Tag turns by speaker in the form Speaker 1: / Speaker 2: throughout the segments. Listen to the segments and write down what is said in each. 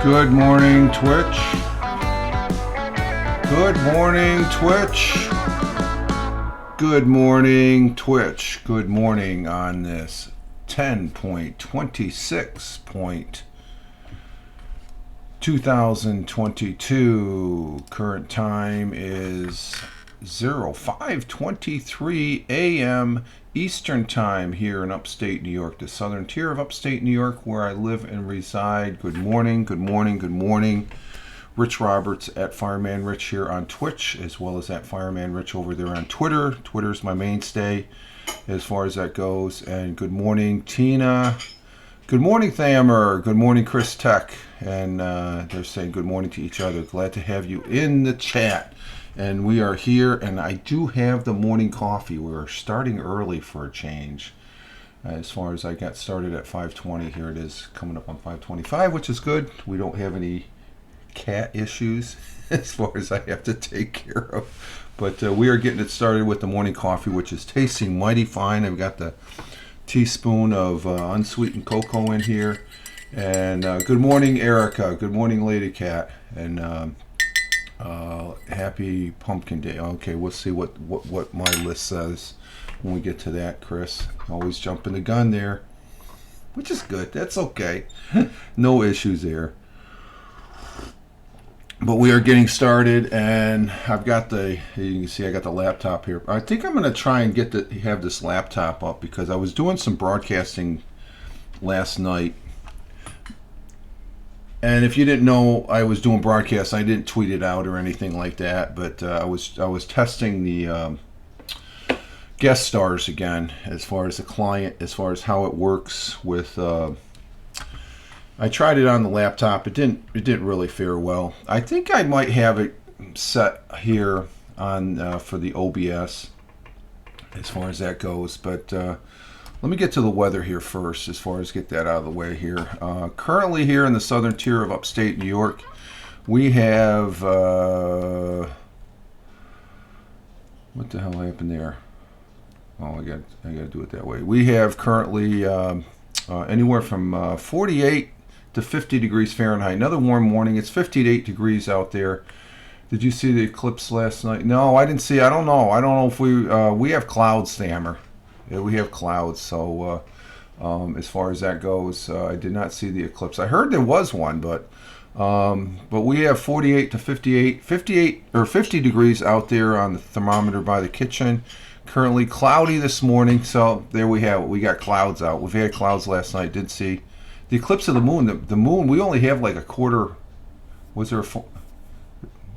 Speaker 1: Good morning, Twitch. Good morning, Twitch. Good morning, Twitch. Good morning on this 10.26.2022. Current time is 05:23 a.m. Eastern Time here in Upstate New York, the southern tier of Upstate New York, where I live and reside. Good morning, good morning, good morning. Rich Roberts at Fireman Rich here on Twitch, as well as at Fireman Rich over there on Twitter. Twitter's my mainstay as far as that goes. And good morning, Tina. Good morning, Thamer. Good morning, Chris Tech. And they're saying good morning to each other. Glad to have you in the chat. And we are here, and I do have the morning coffee. We're starting early for a change. As far as I got started at 5:20, here it is coming up on 5:25, which is good. We don't have any cat issues as far as I have to take care of. But we are getting it started with the morning coffee, which is tasting mighty fine. I've got the teaspoon of unsweetened cocoa in here. And good morning, Erica. Good morning, Lady Cat. And happy Pumpkin Day. Okay, we'll see what my list says when we get to that, Chris. Always jumping the gun there, which is good. That's okay. No issues there. But we are getting started, and I've got you can see I got the laptop here. I think I'm going to try and have this laptop up because I was doing some broadcasting last night. And if you didn't know I was doing broadcasts, I didn't tweet it out or anything like that. But I was testing the guest stars again, as far as the client, as far as how it works with. I tried it on the laptop. It didn't really fare well. I think I might have it set here on for the OBS, as far as that goes. But let me get to the weather here first, as far as get that out of the way here. Currently here in the southern tier of Upstate New York, we have what the hell happened there? Oh, I got to do it that way. We have currently anywhere from 48 to 50 degrees Fahrenheit. Another warm morning. It's 58 degrees out there. Did you see the eclipse last night? No, I didn't see. I don't know if we have clouds, Thammer. Yeah, we have clouds. So as far as that goes, I did not see the eclipse. I heard there was one, but we have 48 to 58 or 50 degrees out there on the thermometer by the kitchen. Currently cloudy this morning, so there we have it. We got clouds out. We've had clouds last night. Did see the eclipse of the moon. The moon, we only have like a quarter. Was there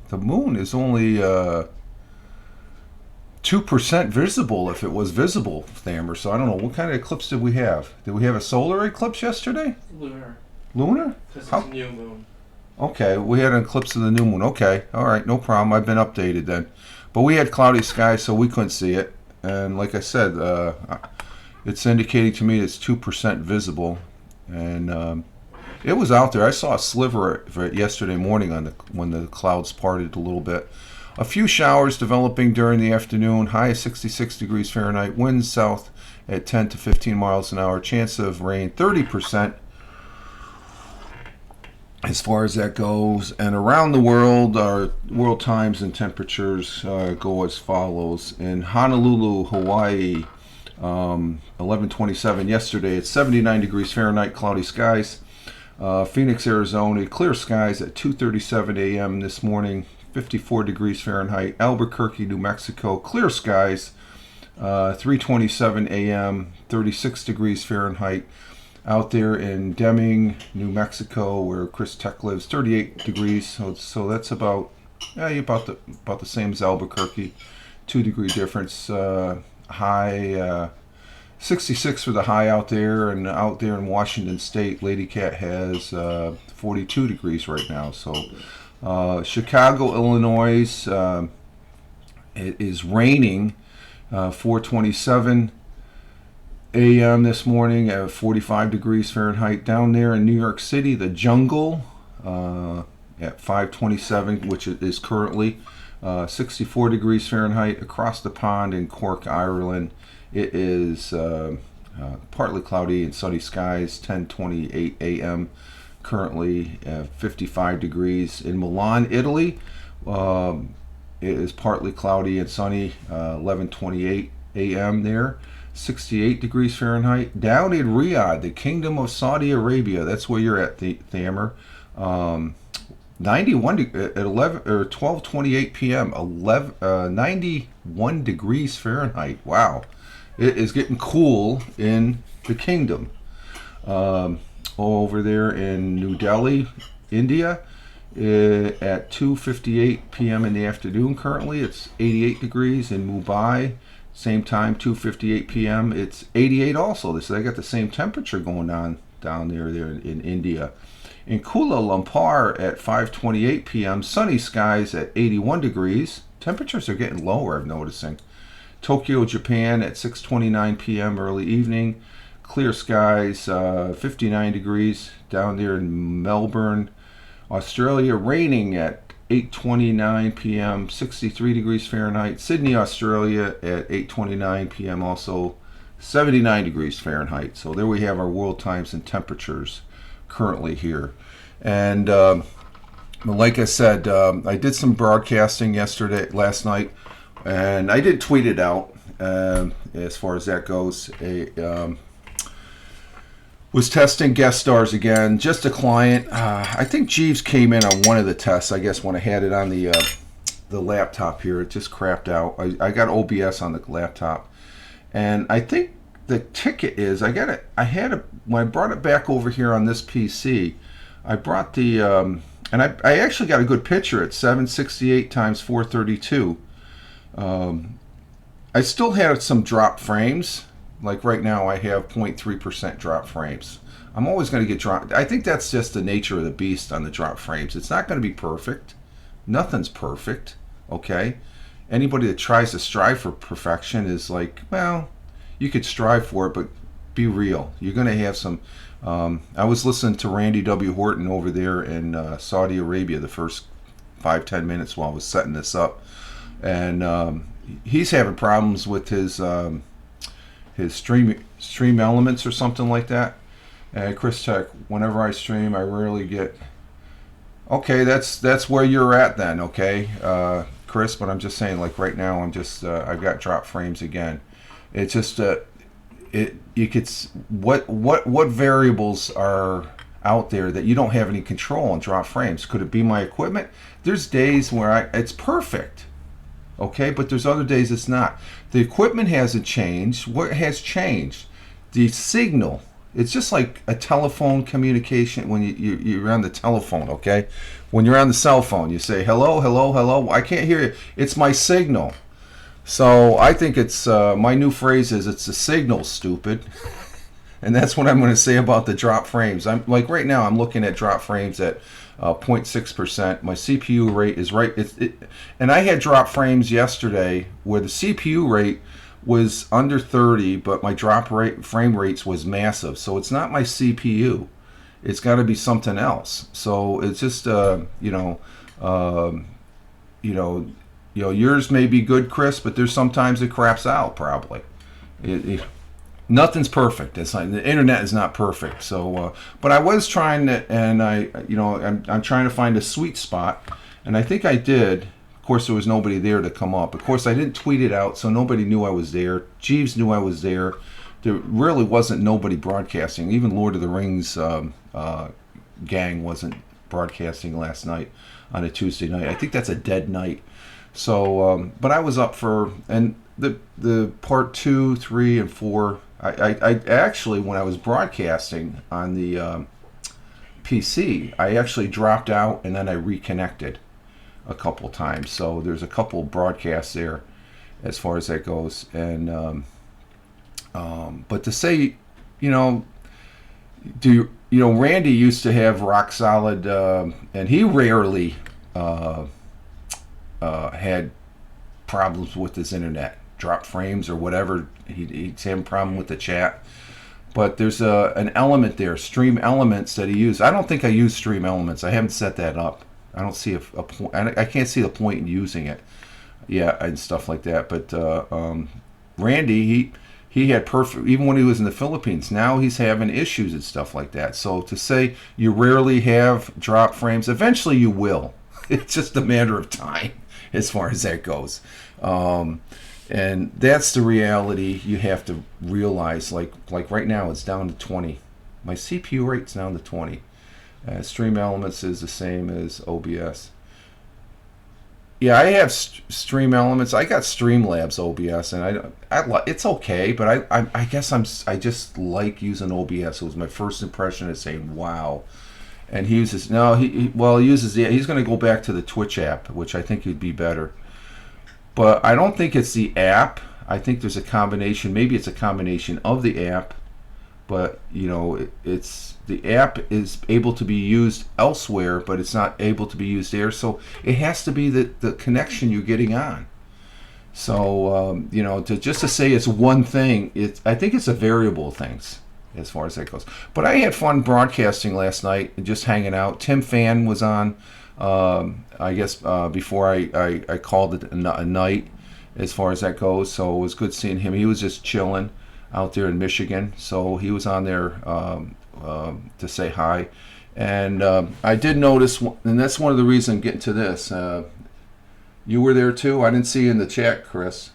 Speaker 1: the moon is only 2% visible, if it was visible, Thammer. So I don't know, what kind of eclipse did we have? Did we have a solar eclipse yesterday?
Speaker 2: Lunar.
Speaker 1: Lunar?
Speaker 2: Because it's a new moon.
Speaker 1: Okay, we had an eclipse of the new moon. Okay, all right, no problem. I've been updated then. But we had cloudy skies, so we couldn't see it. And like I said, it's indicating to me it's 2% visible. And it was out there. I saw a sliver of it yesterday morning when the clouds parted a little bit. A few showers developing during the afternoon. High of 66 degrees Fahrenheit. Winds south at 10 to 15 miles an hour. Chance of rain 30%. As far as that goes, and around the world, our world times and temperatures go as follows. In Honolulu, Hawaii, 11:27 yesterday, it's 79 degrees Fahrenheit, cloudy skies. Phoenix, Arizona, clear skies at 2:37 a.m. this morning, 54 degrees Fahrenheit. Albuquerque, New Mexico, clear skies, 3:27 a.m., 36 degrees Fahrenheit. Out there in Deming, New Mexico, where Chris Tech lives, 38 degrees. So that's about the same as Albuquerque. 2 degree difference. High 66 for the high out there, and out there in Washington State, Lady Cat has 42 degrees right now. So Chicago, Illinois, it is raining. 4:27 a.m. this morning at 45 degrees Fahrenheit. Down there in New York City, the jungle at 5:27, which is currently 64 degrees Fahrenheit. Across the pond in Cork, Ireland, it is partly cloudy and sunny skies, 10:28 a.m. currently 55 degrees. In Milan, Italy, it is partly cloudy and sunny, 11:28 a.m. there, 68 degrees Fahrenheit. Down in Riyadh, the Kingdom of Saudi Arabia, that's where you're at, Thamer. 91 at 11 or 12:28 p.m. 91 degrees Fahrenheit. Wow, it is getting cool in the kingdom. Over there in New Delhi, India, at 2:58 p.m. in the afternoon. Currently, it's 88 degrees. In Mumbai, same time, 2:58 p.m. It's 88 also. So they got the same temperature going on down there in India. In Kuala Lumpur at 5:28 p.m., sunny skies at 81 degrees. Temperatures are getting lower, I'm noticing. Tokyo, Japan at 6:29 p.m. early evening. Clear skies, 59 degrees. Down there in Melbourne, Australia, raining at 8:29 p.m., 63 degrees Fahrenheit. Sydney, Australia at 8:29 p.m., also 79 degrees Fahrenheit. So there we have our world times and temperatures currently here. And like I said, I did some broadcasting last night, and I did tweet it out. As far as that goes, was testing guest stars again, just a client. I think Jeeves came in on one of the tests, I guess, when I had it on the laptop here. It just crapped out. I got OBS on the laptop, and I think the ticket is, when I brought it back over here on this PC, I brought the, and I actually got a good picture at 768 times 432. I still had some drop frames. Like right now I have 0.3% drop frames. I'm always going to get dropped. I think that's just the nature of the beast on the drop frames. It's not going to be perfect. Nothing's perfect, okay? Anybody that tries to strive for perfection is like, well, you could strive for it, but be real. You're going to have some... I was listening to Randy W. Horton over there in Saudi Arabia the first 5-10 minutes while I was setting this up. And he's having problems with his stream elements or something like that. And Chris Tech, whenever I stream, I rarely get... Okay, that's where you're at then, okay, Chris, but I'm just saying, like right now, I've got drop frames again. It's just what variables are out there that you don't have any control on drop frames? Could it be my equipment? There's days where it's perfect, okay, but there's other days it's not. The equipment hasn't changed. What has changed? The signal. It's just like a telephone communication when you're on the telephone, okay? When you're on the cell phone, you say, hello, hello, hello. I can't hear you. It's my signal. So I think it's, my new phrase is, it's the signal, stupid. And that's what I'm going to say about the drop frames. I'm like right now I'm looking at drop frames at 0.6%. My CPU rate is right. And I had drop frames yesterday where the CPU rate was under 30, but my frame rates was massive. So it's not my CPU. It's got to be something else. So it's just yours may be good, Chris, but there's sometimes it craps out probably. Nothing's perfect. It's like the internet is not perfect. So, but I was trying to, and I'm trying to find a sweet spot, and I think I did. Of course, there was nobody there to come up. Of course, I didn't tweet it out, so nobody knew I was there. Jeeves knew I was there. There really wasn't nobody broadcasting. Even Lord of the Rings gang wasn't broadcasting last night on a Tuesday night. I think that's a dead night. So, but I was up for, and the part 2, 3, and 4. I actually, when I was broadcasting on the PC, I actually dropped out and then I reconnected a couple times. So there's a couple broadcasts there as far as that goes. And but to say, Randy used to have rock solid, and he rarely had problems with his internet, drop frames or whatever. He's having a problem with the chat. But there's an element there, stream elements, that he used. I don't think I use stream elements. I haven't set that up. I don't see a point. I can't see the point in using it. Yeah, and stuff like that. But Randy, he had perfect, even when he was in the Philippines. Now he's having issues and stuff like that. So to say you rarely have drop frames, eventually you will. It's just a matter of time as far as that goes. And that's the reality you have to realize. Like right now, it's down to 20. My CPU rate's down to 20. Stream Elements is the same as OBS. Yeah, I have Stream Elements. I got Streamlabs OBS, and it's okay, but I guess I just like using OBS. It was my first impression of saying wow. And he uses he's going to go back to the Twitch app, which I think would be better. But I don't think it's the app. I think there's a combination. Maybe it's a combination of the app, but it's the app is able to be used elsewhere, but it's not able to be used there. So it has to be the connection you're getting on. So to say it's one thing, I think it's a variable of things as far as that goes. But I had fun broadcasting last night and just hanging out. Tim Fan was on. I guess before I called it a night as far as that goes. So it was good seeing him. He was just chilling out there in Michigan. So he was on there to say hi. And I did notice, and that's one of the reasons I'm getting to this. You were there too? I didn't see you in the chat, Chris.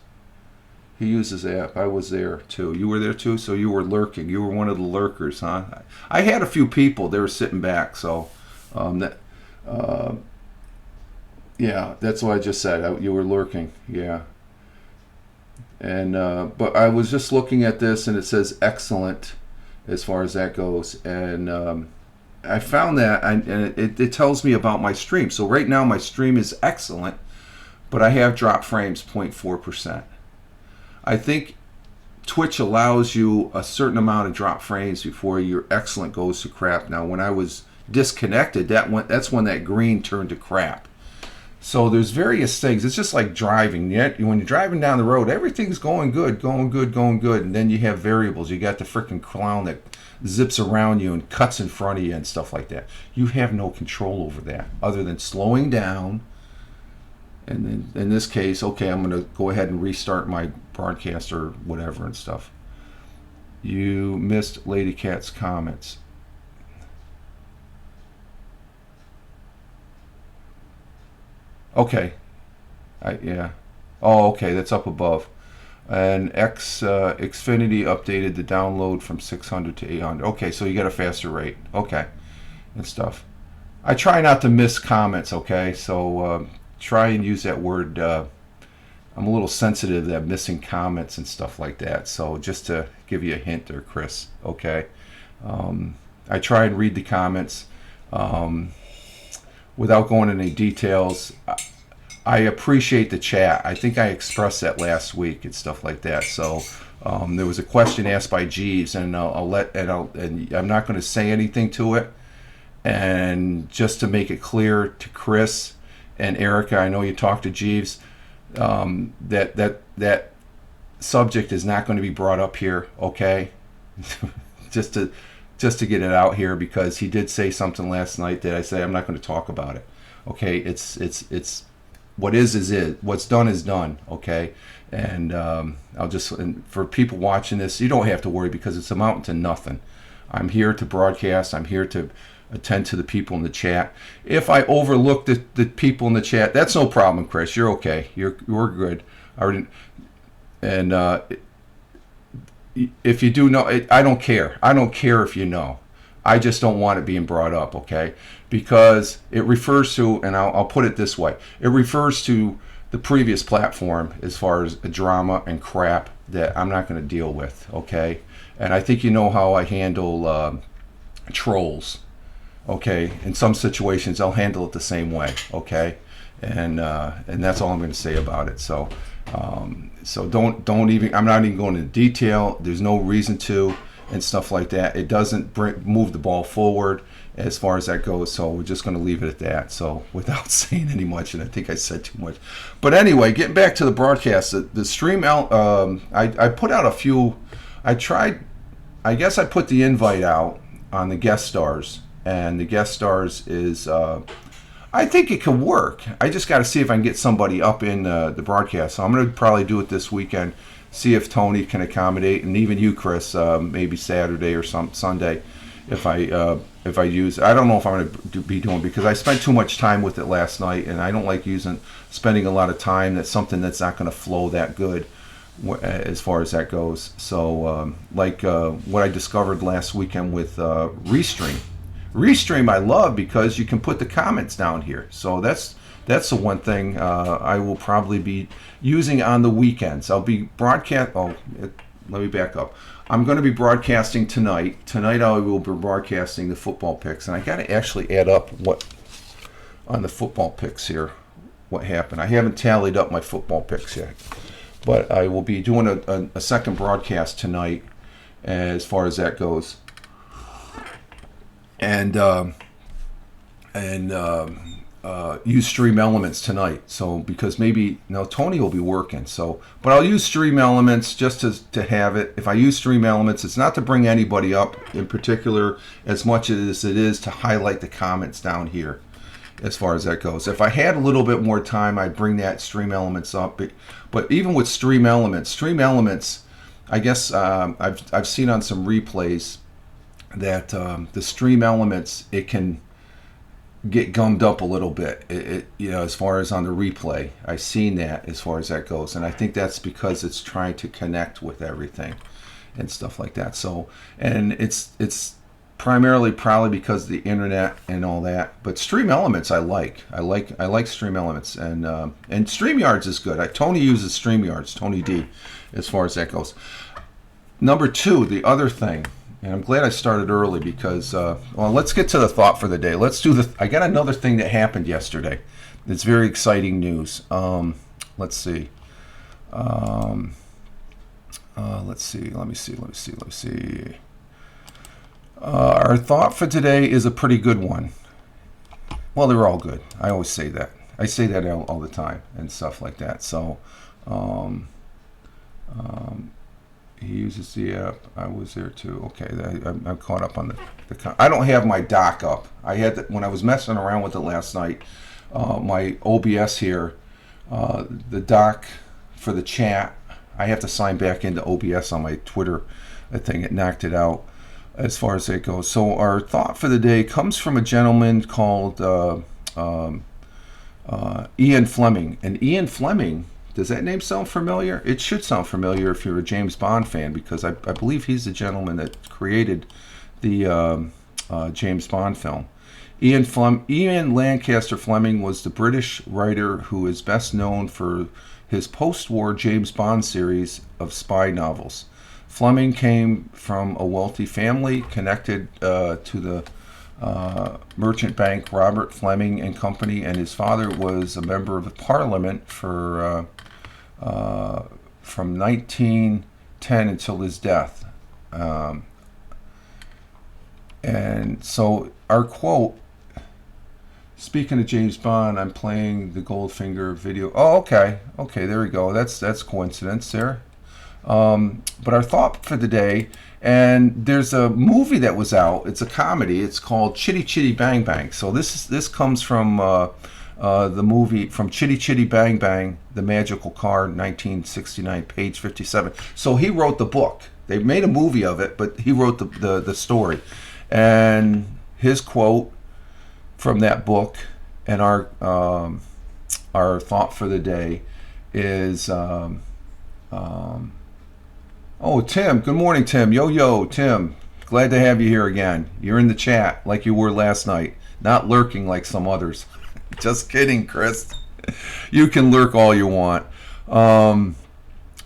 Speaker 1: He uses the app. I was there too. You were there too? So you were lurking. You were one of the lurkers, huh? I had a few people. They were sitting back. So yeah, that's what I just said. You were lurking. Yeah. And but I was just looking at this, and it says excellent as far as that goes. And I found that, and it tells me about my stream. So right now my stream is excellent, but I have drop frames 0.4%. I think Twitch allows you a certain amount of drop frames before your excellent goes to crap. Now, when I was disconnected, that's when that green turned to crap. So there's various things. It's just like driving. When you're driving down the road, everything's going good, and then you have variables. You got the freaking clown that zips around you and cuts in front of you and stuff like that. You have no control over that other than slowing down. And then in this case, okay, I'm going to go ahead and restart my broadcast or whatever and stuff. You missed Lady Cat's comments. Okay. Yeah. Oh, okay, that's up above. And Xfinity updated the download from 600 to 800. Okay, so you got a faster rate. Okay, and stuff. I try not to miss comments, okay? So try and use that word. I'm a little sensitive to that missing comments and stuff like that. So just to give you a hint there, Chris, okay? I try and read the comments. Without going into any details, I appreciate the chat. I think I expressed that last week and stuff like that. So there was a question asked by Jeeves, and I'm not going to say anything to it. And just to make it clear to Chris and Erica, I know you talked to Jeeves. That subject is not going to be brought up here. Okay, just to get it out here, because he did say something last night that I say I'm not going to talk about it. Okay, it's what is what's done is done. Okay, and and for people watching this, you don't have to worry because it's amounting to nothing. I'm here to broadcast. I'm here to attend to the people in the chat. If I overlook the people in the chat, that's no problem, Chris. You're okay. You're good. If you do know, I don't care. I don't care if you know. I just don't want it being brought up, okay? Because it refers to, and I'll put it this way, it refers to the previous platform as far as drama and crap that I'm not going to deal with, okay? And I think you know how I handle trolls, okay? In some situations, I'll handle it the same way, okay? And that's all I'm going to say about it. So don't even, I'm not even going into detail. There's no reason to, and stuff like that. It doesn't move the ball forward as far as that goes. So we're just going to leave it at that. So without saying any much, and I think I said too much. But anyway, getting back to the broadcast, the stream out, I put out a few. I guess I put the invite out on the guest stars, and the guest stars is, I think it could work. I just got to see if I can get somebody up in the broadcast. So I'm going to probably do it this weekend, see if Tony can accommodate, and even you, Chris, maybe Saturday or some Sunday, if I use. I don't know if I'm going to be doing, because I spent too much time with it last night, and I don't like spending a lot of time. That's something that's not going to flow that good as far as that goes. So what I discovered last weekend with Restream. Restream I love because you can put the comments down here. So that's the one thing I will probably be using on the weekends. I'll be let me back up. I'm going to be broadcasting tonight. Tonight I will be broadcasting the football picks, and I got to actually add up what on the football picks here, what happened. I haven't tallied up my football picks yet, but I will be doing a second broadcast tonight as far as that goes. And use Stream Elements tonight. So because maybe Tony will be working. But I'll use Stream Elements just to have it. If I use Stream Elements, it's not to bring anybody up in particular as much as it is to highlight the comments down here. As far as that goes, if I had a little bit more time, I'd bring that Stream Elements up. But even with Stream Elements, I guess I've seen on some replays that the Stream Elements, it can get gummed up a little bit, as far as on the replay. I've seen that as far as that goes, and I think that's because it's trying to connect with everything and stuff like that. So, and it's primarily probably because of the internet and all that. But Stream Elements I like Stream Elements, and StreamYards is good. Tony uses StreamYards, Tony D, as far as that goes. Number two, the other thing. And I'm glad I started early because, let's get to the thought for the day. I got another thing that happened yesterday. It's very exciting news. Let's see. Let me see. Our thought for today is a pretty good one. Well, they're all good. I always say that. I say that all the time and stuff like that. So, he uses the app. I was there too. Okay, I'm caught up on the. I don't have my doc up. I had when I was messing around with it last night. My OBS here, the doc for the chat. I have to sign back into OBS on my Twitter. I think it knocked it out as far as that goes. So our thought for the day comes from a gentleman called Ian Fleming, and Ian Fleming. Does that name sound familiar? It should sound familiar if you're a James Bond fan, because I believe he's the gentleman that created the James Bond film. Ian Lancaster Fleming was the British writer who is best known for his post-war James Bond series of spy novels. Fleming came from a wealthy family connected to the merchant bank Robert Fleming and Company, and his father was a member of the Parliament from 1910 until his death. And so our quote, speaking of James Bond, I'm playing the Goldfinger video. Oh, okay, there we go. That's coincidence there. But our thought for the day, and there's a movie that was out. It's a comedy. It's called Chitty Chitty Bang Bang. So this comes from the movie from Chitty Chitty Bang Bang, The Magical Car, 1969, page 57. So he wrote the book. They made a movie of it, but he wrote the story. And his quote from that book, and our thought for the day is. Oh, Tim. Good morning, Tim. Yo, Tim. Glad to have you here again. You're in the chat like you were last night, not lurking like some others. Just kidding, Chris. You can lurk all you want.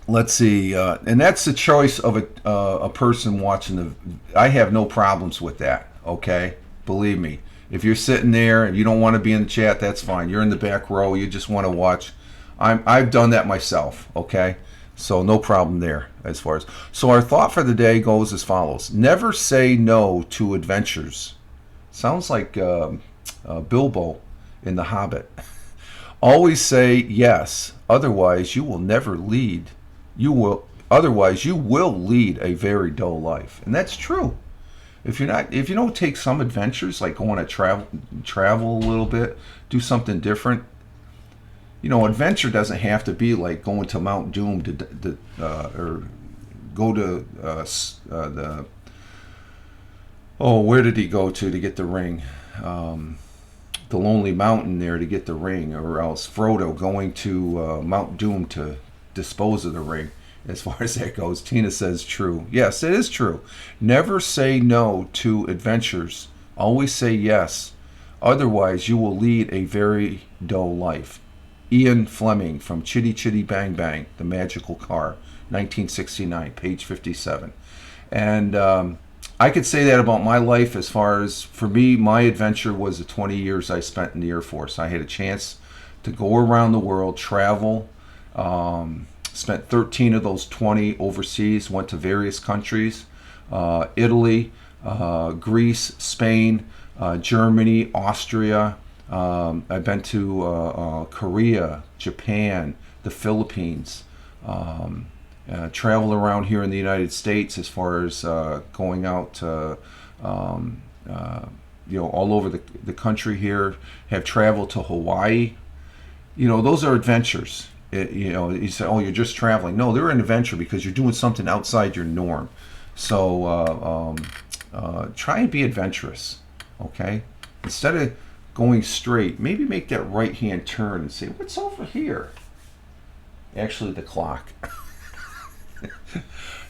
Speaker 1: Let's see. And that's the choice of a person watching I have no problems with that, okay? Believe me. If you're sitting there and you don't want to be in the chat, that's fine. You're in the back row. You just want to watch. I've done that myself, okay? So no problem there as far as. So our thought for the day goes as follows. Never say no to adventures. Sounds like Bilbo in The Hobbit. Always say yes. Otherwise you will never lead. Otherwise you will lead a very dull life. And that's true. If you don't take some adventures, like go on a travel a little bit, do something different, adventure doesn't have to be like going to Mount Doom or go to where did he go to get the ring? The Lonely Mountain there to get the ring, or else Frodo going to Mount Doom to dispose of the ring. As far as that goes, Tina says true. Yes, it is true. Never say no to adventures. Always say yes. Otherwise, you will lead a very dull life. Ian Fleming from Chitty Chitty Bang Bang, The Magical Car, 1969, page 57. And I could say that about my life. As far as, for me, my adventure was the 20 years I spent in the Air Force. I had a chance to go around the world, travel, spent 13 of those 20 overseas, went to various countries, Italy, Greece, Spain, Germany, Austria. I've been to Korea, Japan, the Philippines, traveled around here in the United States as far as going out all over the country here, have traveled to Hawaii. Those are adventures. You say, oh, you're just traveling. No, they're an adventure because you're doing something outside your norm. So try and be adventurous, okay? Instead of going straight, maybe make that right-hand turn and say, what's over here? Actually, the clock.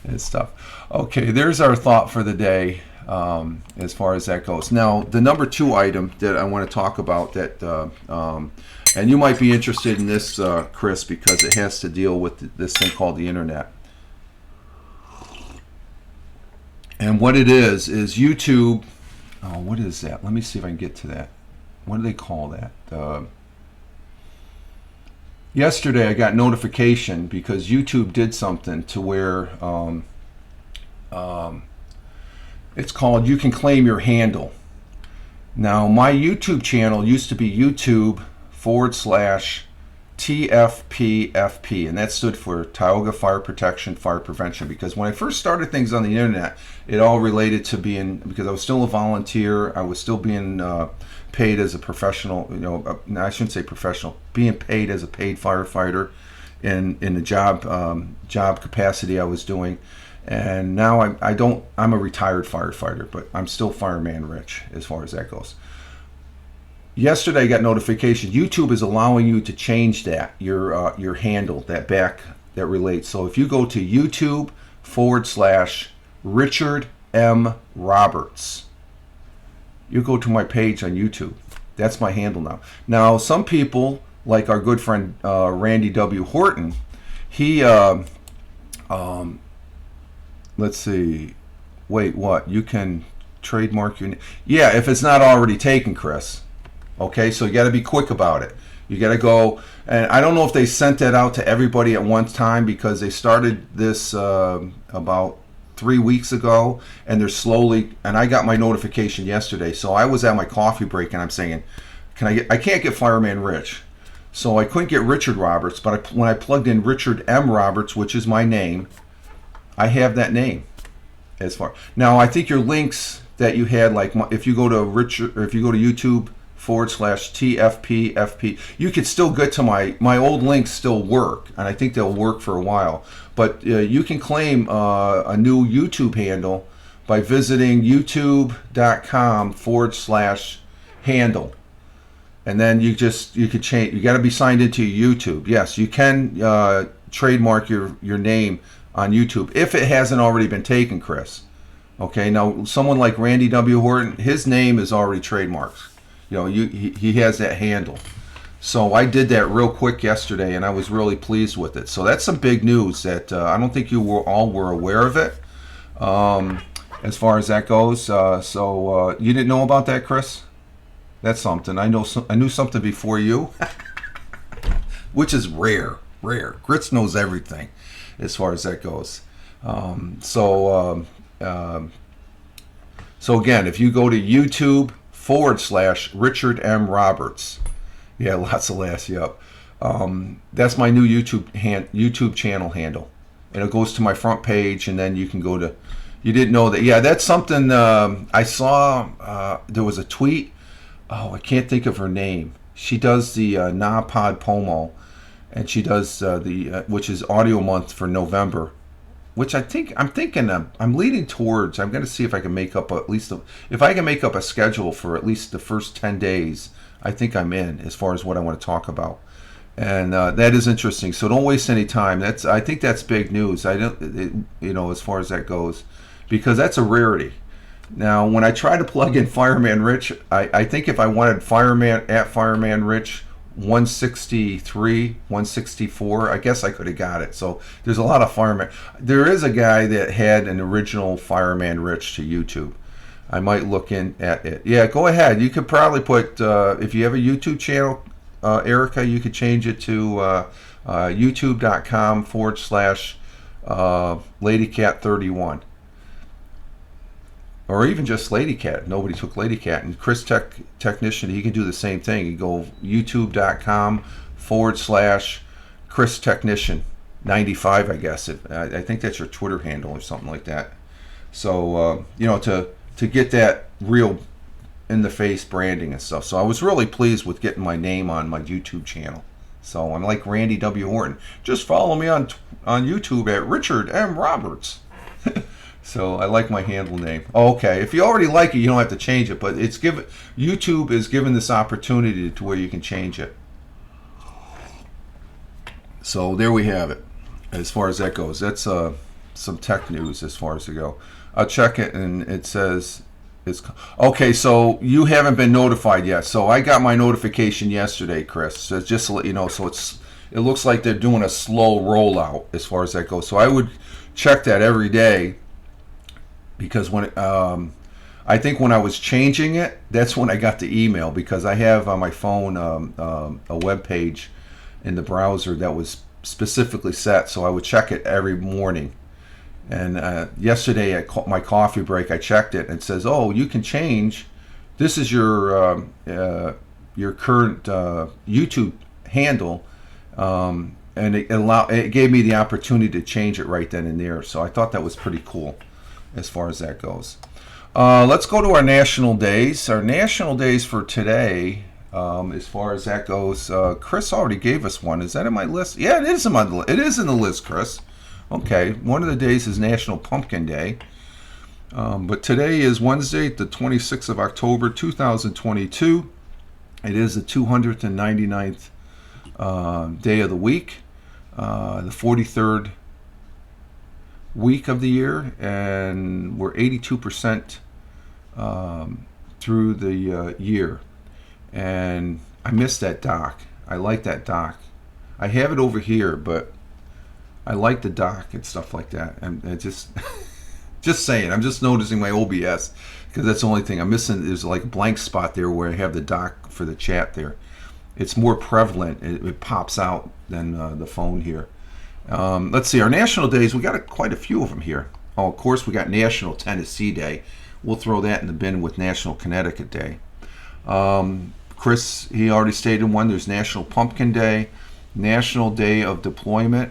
Speaker 1: And stuff. Okay, there's our thought for the day as far as that goes. Now, the number 2 item that I want to talk about that... and you might be interested in this, Chris, because it has to deal with this thing called the internet. And what it is YouTube. Oh, what is that? Let me see if I can get to that. What do they call that? Yesterday I got notification because YouTube did something to where it's called you can claim your handle. Now, my YouTube channel used to be YouTube/TFPFP, and that stood for Tioga Fire Protection, Fire Prevention, because when I first started things on the internet, it all related to because I was still a volunteer, I was still being paid as a professional, I shouldn't say professional, being paid as a paid firefighter in the job capacity I was doing. And now I'm a retired firefighter, but I'm still Fireman Rich as far as that goes. Yesterday I got notification YouTube is allowing you to change that, your handle, that relates. So if you go to YouTube/Richard M. Roberts, you go to my page on YouTube. That's my handle now. Now, some people, like our good friend Randy W. Horton, he, let's see, wait, what? You can trademark your name? Yeah, if it's not already taken, Chris. Okay, so you got to be quick about it. You got to go, and I don't know if they sent that out to everybody at one time because they started this about 3 weeks ago, and they're slowly, and I got my notification yesterday, so I was at my coffee break and I'm saying, I can't get Fireman Rich, so I couldn't get Richard Roberts, but when I plugged in Richard M. Roberts, which is my name, I have that name as far. Now, I think your links that you had, like if you go to Richard, or if you go to YouTube/TFPFP, you could still get to my old links still work, and I think they'll work for a while. But you can claim a new YouTube handle by visiting youtube.com/handle. And then you could change. You got to be signed into YouTube. Yes, you can trademark your name on YouTube if it hasn't already been taken, Chris. Okay, now someone like Randy W. Horton, his name is already trademarked. He has that handle. So I did that real quick yesterday, and I was really pleased with it. So that's some big news that I don't think you all were aware of it as far as that goes. So you didn't know about that, Chris? That's something. I knew something before you, which is rare. Grits knows everything as far as that goes. So again, if you go to YouTube/Richard M. Roberts, yeah, lots of laughs, yep. That's my new YouTube channel handle, and it goes to my front page, and then you can go to. You didn't know that? Yeah, that's something I saw. There was a tweet. Oh, I can't think of her name. She does the Na Pod Pomo, and she does which is audio month for November, which I'm thinking I'm leading towards. I'm going to see if I can make up if I can make up a schedule for at least the first 10 days. I think I'm in as far as what I want to talk about, and that is interesting. So don't waste any time. I think that's big news. I don't, as far as that goes, because that's a rarity. Now, when I try to plug in Fireman Rich, I think if I wanted Fireman Rich 163, 164, I guess I could have got it. So there's a lot of Fireman. There is a guy that had an original Fireman Rich to YouTube. I might look in at it. Yeah, go ahead. You could probably put, if you have a YouTube channel, Erica, you could change it to youtube.com/LadyCat31. Or even just LadyCat. Nobody took LadyCat. And Chris Technician, he can do the same thing. You go youtube.com/Chris Technician 95, I guess. I think that's your Twitter handle or something like that. So, to get that real in-the-face branding and stuff. So I was really pleased with getting my name on my YouTube channel. So I'm like Randy W. Horton. Just follow me on YouTube at Richard M. Roberts. So I like my handle name. Okay, if you already like it, you don't have to change it. But YouTube is given this opportunity to where you can change it. So there we have it. As far as that goes, that's some tech news as far as to go. I'll check it, and it says it's okay. So you haven't been notified yet. So I got my notification yesterday, Chris. So just to let you know. So it looks like they're doing a slow rollout as far as that goes. So I would check that every day. Because I think when I was changing it, that's when I got the email, because I have on my phone a web page in the browser that was specifically set, so I would check it every morning. And yesterday at my coffee break, I checked it and it says, "Oh, you can change. This is your current YouTube handle," and it gave me the opportunity to change it right then and there. So I thought that was pretty cool. As far as that goes, let's go to our national days. Our national days for today, as far as that goes, Chris already gave us one. Is that in my list? Yeah, it is in my list. It is in the list, Chris. Okay, one of the days is National Pumpkin Day, but today is Wednesday, the 26th of October, 2022. It is the 299th day of the week, the 43rd week of the year, and we're 82% through the year. And I miss that dock. I like that dock. I have it over here, but I like the dock and stuff like that. And it just saying, I'm just noticing my OBS, because that's the only thing I'm missing. There's like a blank spot there where I have the dock for the chat there. It's more prevalent. It pops out than the phone here. Let's see, our national days, we got quite a few of them here. Oh, of course, we got National Tennessee Day. We'll throw that in the bin with National Connecticut Day. Chris, he already stated one. There's National Pumpkin Day, National Day of Deployment,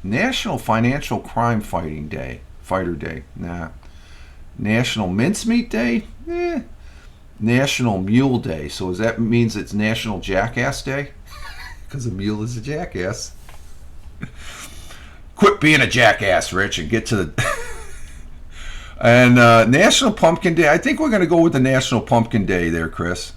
Speaker 1: National Financial Crime Fighter Day. Nah. National Mincemeat Day? National Mule Day. So does that means it's National Jackass Day? Because a mule is a jackass. Quit being a jackass, Rich, and get to the... And National Pumpkin Day. I think we're going to go with the National Pumpkin Day there, Chris.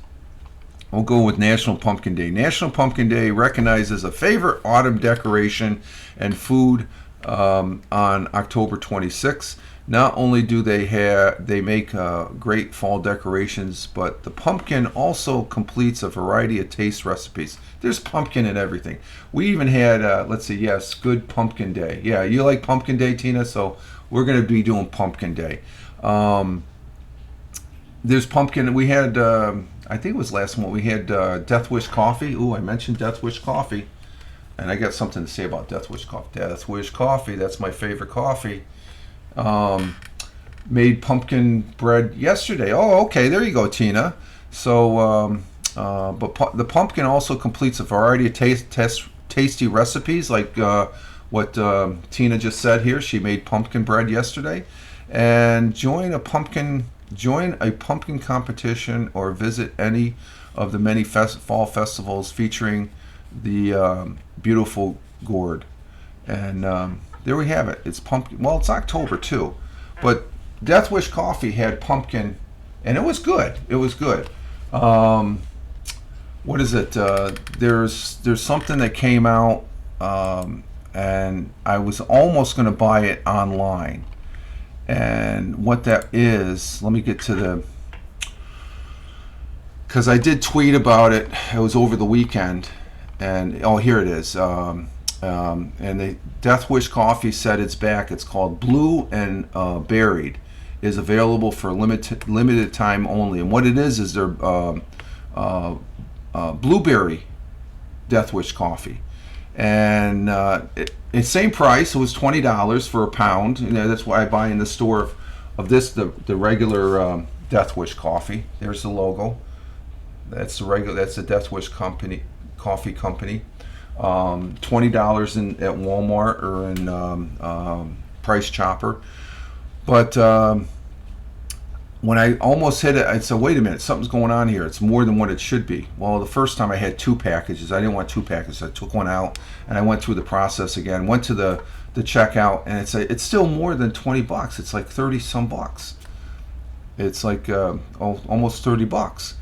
Speaker 1: We'll go with National Pumpkin Day. National Pumpkin Day recognizes a favorite autumn decoration and food on October 26th. Not only do they make great fall decorations, but the pumpkin also completes a variety of taste recipes. There's pumpkin in everything. We even had, let's see, yes, Good Pumpkin Day. Yeah, you like Pumpkin Day, Tina? So we're going to be doing Pumpkin Day. There's pumpkin. We had, I think it was last month, we had Death Wish Coffee. Ooh, I mentioned Death Wish Coffee. And I got something to say about Death Wish Coffee. Death Wish Coffee, that's my favorite coffee. Made pumpkin bread yesterday. Oh, okay, there you go, Tina. So, but the pumpkin also completes a variety of tasty recipes, like what Tina just said here. She made pumpkin bread yesterday. And join a pumpkin join a pumpkin competition or visit any of the many fall festivals featuring the beautiful gourd. And there we have it. It's pumpkin. Well, it's October too, but Death Wish Coffee had pumpkin, and it was good. It was good. What is it? There's something that came out, and I was almost going to buy it online. And what that is, let me get to the, because I did tweet about it. It was over the weekend, and oh, here it is. And the Death Wish Coffee said it's back. It's called Blue and Berried. Is available for limited time only. And what it is their blueberry Death Wish coffee, and it's same price. It was $20 for a pound. You know, that's why I buy in the store of this the regular Death Wish coffee. There's the logo. That's the regular. That's the Death Wish coffee company. $20 at Walmart or in Price Chopper. But when I almost hit it, I said, wait a minute, something's going on here. It's more than what it should be. Well, the first time I had 2 packages. I didn't want 2 packages. I took one out, and I went through the process again. Went to the checkout, and it's still more than $20. It's like 30 some bucks. It's like almost $30.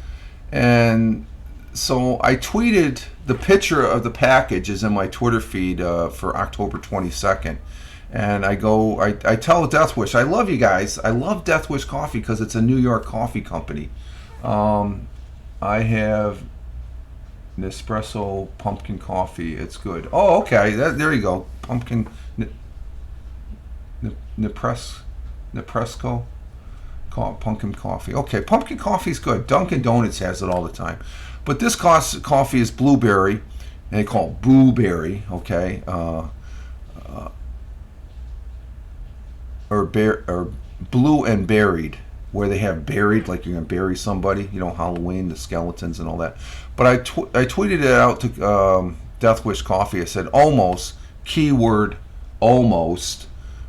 Speaker 1: And so I tweeted the picture of the package is in my Twitter feed for October 22nd. And I tell Death Wish, I love you guys. I love Death Wish Coffee because it's a New York coffee company. I have Nespresso pumpkin coffee. It's good. Oh, okay. There you go. Pumpkin Nespresso pumpkin coffee. Okay, pumpkin coffee is good. Dunkin' Donuts has it all the time. But this coffee is blueberry, and they call it blueberry. Okay. Or blue and berried, where they have buried, like you're gonna bury somebody, you know, Halloween, the skeletons and all that. But I tweeted it out to Death Wish Coffee. I said almost, keyword almost,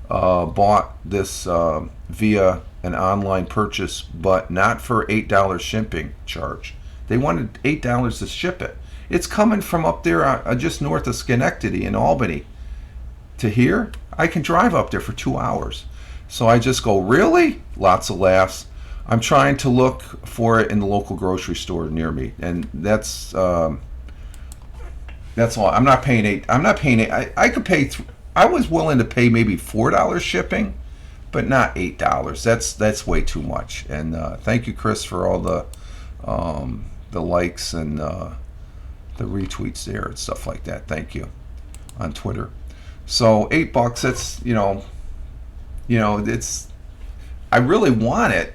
Speaker 1: bought this via an online purchase, but not for $8 shipping charge. They wanted $8 to ship it. It's coming from up there just north of Schenectady in Albany to here. I can drive up there for 2 hours. So I just go, really? Lots of laughs. I'm trying to look for it in the local grocery store near me, and that's all. I'm not paying $8. I could pay. I was willing to pay maybe $4 shipping, but not $8. That's way too much. And thank you, Chris, for all the likes and the retweets there and stuff like that. Thank you on Twitter. So $8. That's it's. I really want it,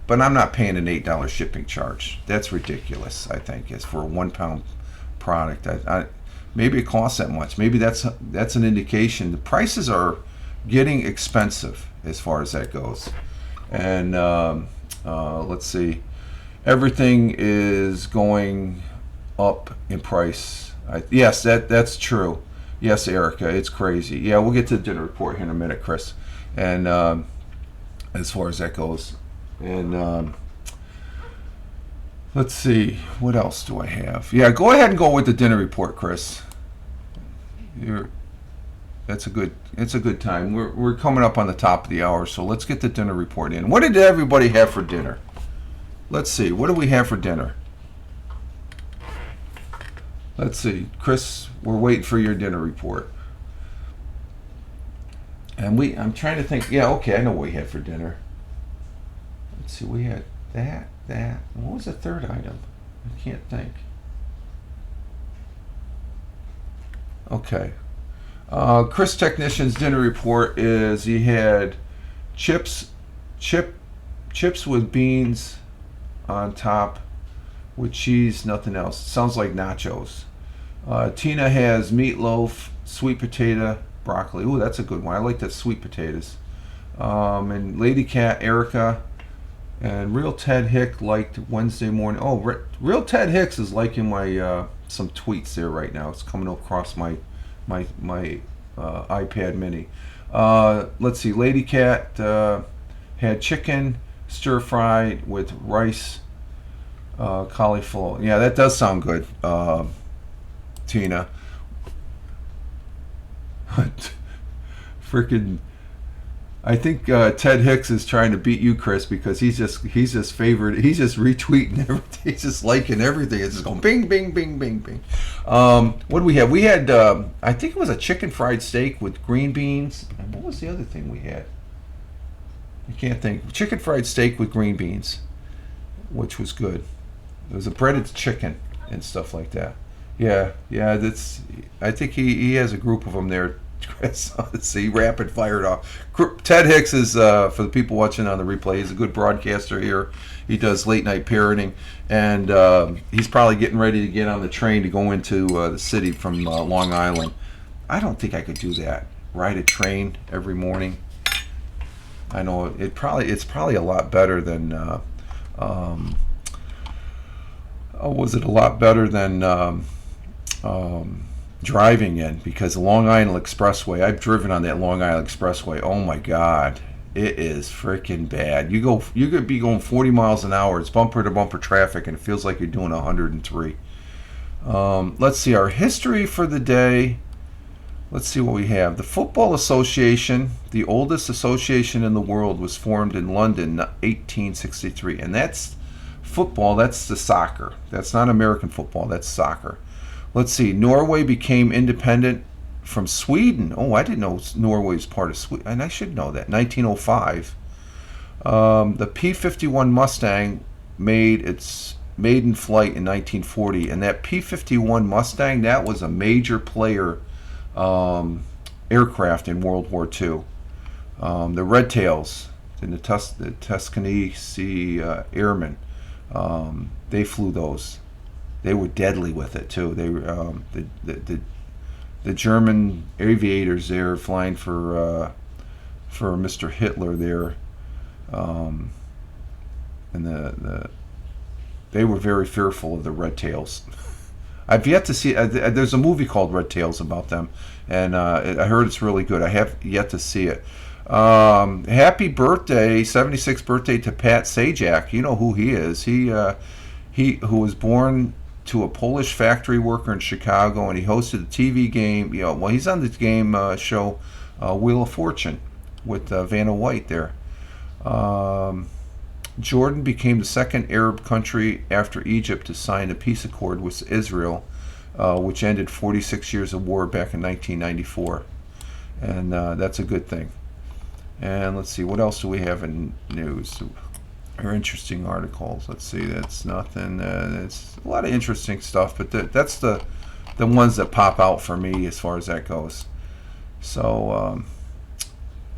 Speaker 1: but I'm not paying an $8 shipping charge. That's ridiculous. I think is for a 1 pound product. Maybe it costs that much. Maybe that's an indication the prices are getting expensive as far as that goes. And let's see, everything is going up in price. Yes, that's true. Yes, Erica, it's crazy. Yeah, we'll get to the dinner report here in a minute, Chris. And as far as that goes, and let's see, what else do I have? Yeah, go ahead and go with the dinner report, Chris. It's a good time. We're coming up on the top of the hour, so let's get the dinner report in. What did everybody have for dinner? Let's see. What do we have for dinner? Let's see, Chris. We're waiting for your dinner report. And I'm trying to think. Yeah, okay, I know what we had for dinner. Let's see. We had that. What was the third item? I can't think. Okay. Chris Technician's dinner report is he had chips with beans on top with cheese, nothing else. Sounds like nachos. Tina has meatloaf, sweet potato, broccoli. Ooh, that's a good one. I like that sweet potatoes. And Lady Cat, Erica, and Real Ted Hick liked Wednesday morning. Oh, Real Ted Hicks is liking my some tweets there right now. It's coming across my iPad mini. Let's see. Lady Cat had chicken, stir fry with rice, cauliflower. Yeah, that does sound good, Tina. Freaking, I think Ted Hicks is trying to beat you, Chris, because he's just retweeting everything. He's just liking everything. It's just going bing, bing, bing, bing, bing. What do we have? We had I think it was a chicken fried steak with green beans. And what was the other thing we had? I can't think. Chicken fried steak with green beans, which was good. It was a breaded chicken and stuff like that. Yeah, that's. I think he has a group of them there. Chris, let's see, rapid fired off. Ted Hicks is, for the people watching on the replay, he's a good broadcaster here. He does late night parroting, and he's probably getting ready to get on the train to go into the city from Long Island. I don't think I could do that. Ride a train every morning. I know it's probably a lot better than. Was it a lot better than? Driving in, because the Long Island Expressway, I've driven on that Long Island Expressway. Oh my God, it is freaking bad. You could be going 40 miles an hour. It's bumper to bumper traffic, and it feels like you're doing 103. Let's see our history for the day. Let's see what we have. The Football Association, the oldest association in the world, was formed in London, 1863, and that's football. That's the soccer. That's not American football. That's soccer. Let's see. Norway became independent from Sweden. Oh, I didn't know Norway was part of Sweden, and I should know that. 1905. The P-51 Mustang made its maiden flight in 1940, and that P-51 Mustang, that was a major player aircraft in World War II. The Red Tails, the Tuscany Airmen, they flew those. They were deadly with it too. They were the German aviators there flying for Mr. Hitler there, and they were very fearful of the Red Tails. I've yet to see. There's a movie called Red Tails about them, and I heard it's really good. I have yet to see it. Happy birthday, 76th birthday to Pat Sajak. You know who he is. He who was born to a Polish factory worker in Chicago, and he hosted a TV game. He's on the game show Wheel of Fortune with Vanna White there. Jordan became the second Arab country after Egypt to sign a peace accord with Israel, which ended 46 years of war back in 1994. And that's a good thing. And let's see, what else do we have in news? Or interesting articles. Let's see, that's nothing. It's a lot of interesting stuff, but that's the ones that pop out for me as far as that goes. So,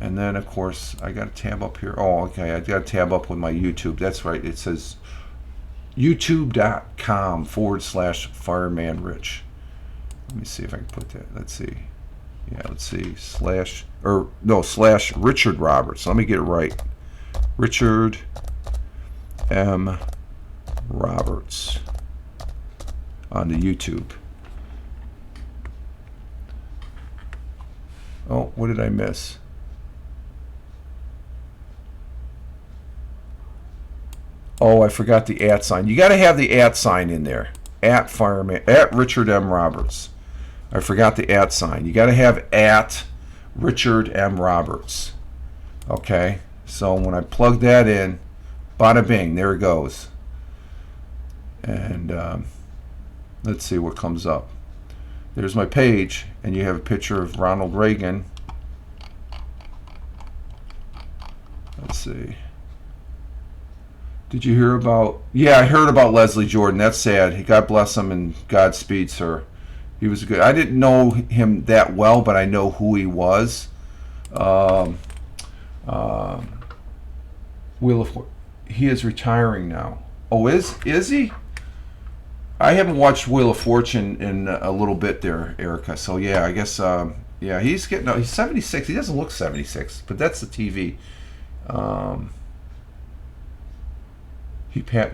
Speaker 1: and then of course I got a tab up here. Oh, okay, I got a tab up with my YouTube. That's right. It says youtube.com/firemanrich. Let me see if I can put that. Let's see. Yeah, let's see. / Richard Roberts. Let me get it right. Richard M. Roberts on the YouTube. Oh, what did I miss? Oh, I forgot the @ sign. You got to have the @ sign in there. @ Richard M. Roberts. I forgot the @ sign. You got to have @ Richard M. Roberts. Okay, so when I plug that in, bada bing, there it goes. And let's see what comes up. There's my page, and you have a picture of Ronald Reagan. Let's see. Did you hear about? Yeah, I heard about Leslie Jordan. That's sad. God bless him and Godspeed, sir. He was good. I didn't know him that well, but I know who he was. He is retiring now. Oh, is he? I haven't watched Wheel of Fortune in a little bit there, Erica. So yeah, I guess yeah, he's 76. He doesn't look 76, but that's the TV.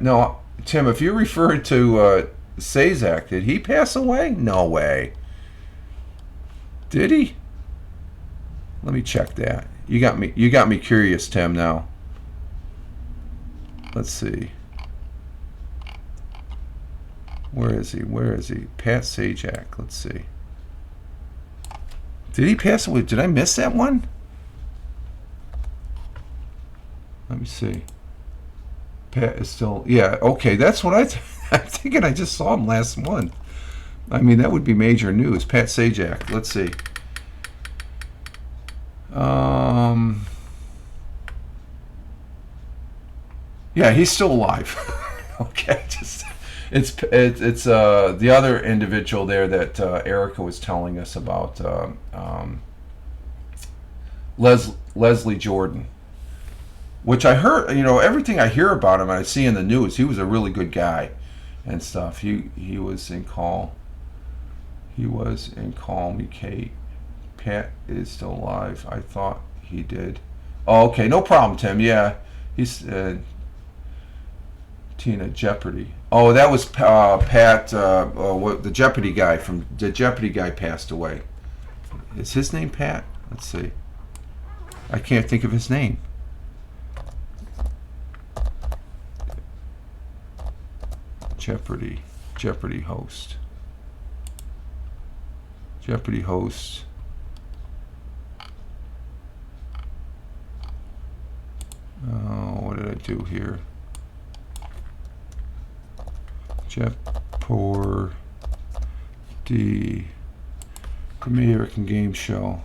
Speaker 1: No, Tim, if you're referring to Sajak, did he pass away? No way. Did he? Let me check that. You got me curious, Tim, now. let's see. Where is he? Where is he? Pat Sajak. Let's see. Did he pass away? Did I miss that one? Let me see. Pat is still... Yeah, okay. That's what I'm thinking. I just saw him last month. I mean, that would be major news. Pat Sajak. Let's see. Yeah, he's still alive. Okay, just... It's the other individual there that Erica was telling us about, Leslie Jordan, which I heard, everything I hear about him, I see in the news. He was a really good guy and stuff. He was in Call Me Kate. Pat is still alive. I thought he did. Oh, okay, no problem, Tim. Yeah, he's Tina Jeopardy. Oh, that was Pat. The Jeopardy guy passed away. Is his name Pat? Let's see. I can't think of his name. Jeopardy host. Jeopardy host. Oh, what did I do here? Jeopardy, American Game Show.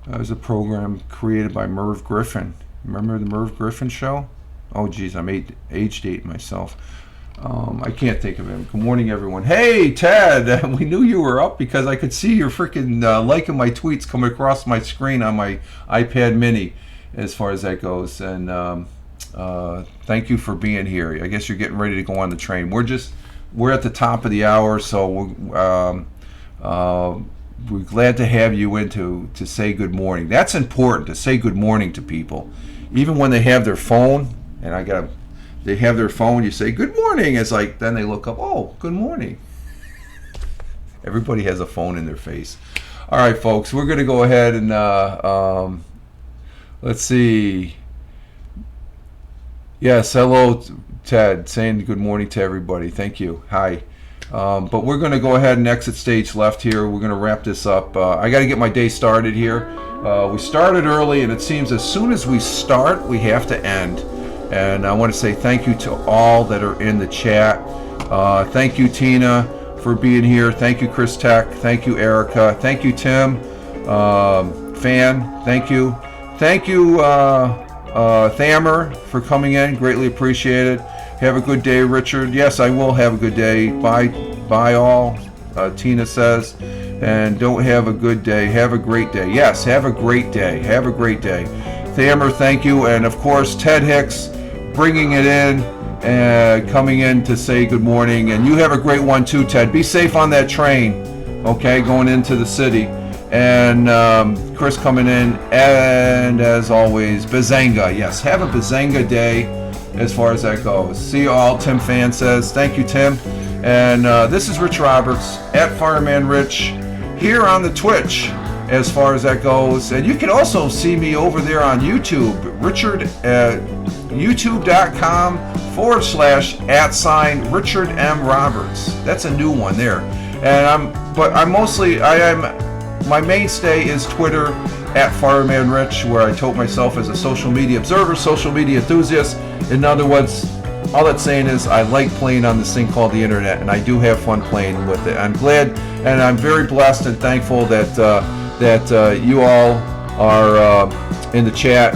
Speaker 1: That was a program created by Merv Griffin. Remember the Merv Griffin show? Oh, geez, I'm age date myself. I can't think of him. Good morning, everyone. Hey, Ted, we knew you were up because I could see your freaking liking my tweets coming across my screen on my iPad mini as far as that goes. And thank you for being here. I guess you're getting ready to go on the train. We're at the top of the hour, so we're glad to have you in to say good morning. That's important, to say good morning to people. Even when they have their phone, and they have their phone, you say, good morning. It's like, then they look up, oh, good morning. Everybody has a phone in their face. All right, folks, we're going to go ahead and, let's see. Yes, hello, Ted, saying good morning to everybody. Thank you. Hi. But we're going to go ahead and exit stage left here. We're going to wrap this up. I got to get my day started here. We started early, and it seems as soon as we start, we have to end. And I want to say thank you to all that are in the chat. Thank you, Tina, for being here. Thank you, Chris Tech. Thank you, Erica. Thank you, Tim. Fan, thank you. Thank you, Thamer, for coming in. Greatly appreciated. Have a good day, Richard. Yes, I will have a good day. Bye all, Tina says. And don't have a good day. Have a great day. Yes, have a great day. Have a great day. Thamer, thank you. And, of course, Ted Hicks, bringing it in and coming in to say good morning. And you have a great one too, Ted. Be safe on that train, okay, going into the city. And Chris coming in. And as always, Bazanga. Yes, have a Bazanga day as far as that goes. See you all, Tim Fan says. Thank you, Tim. And this is Rich Roberts at Fireman Rich here on the Twitch as far as that goes. And you can also see me over there on YouTube, Richard, youtube.com/@ Richard M. Roberts. That's a new one there. And my mainstay is Twitter at Fireman Rich, where I tote myself as a social media observer, social media enthusiast. In other words, all that's saying is I like playing on this thing called the internet, and I do have fun playing with it. I'm glad, and I'm very blessed and thankful that you all are in the chat.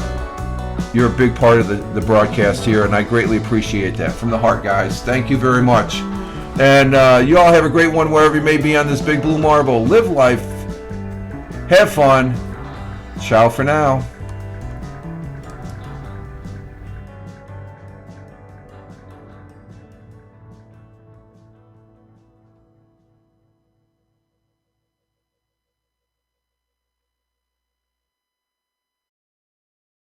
Speaker 1: You're a big part of the broadcast here, and I greatly appreciate that. From the heart, guys. Thank you very much. And you all have a great one wherever you may be on this big blue marble. Live life. Have fun. Ciao for now.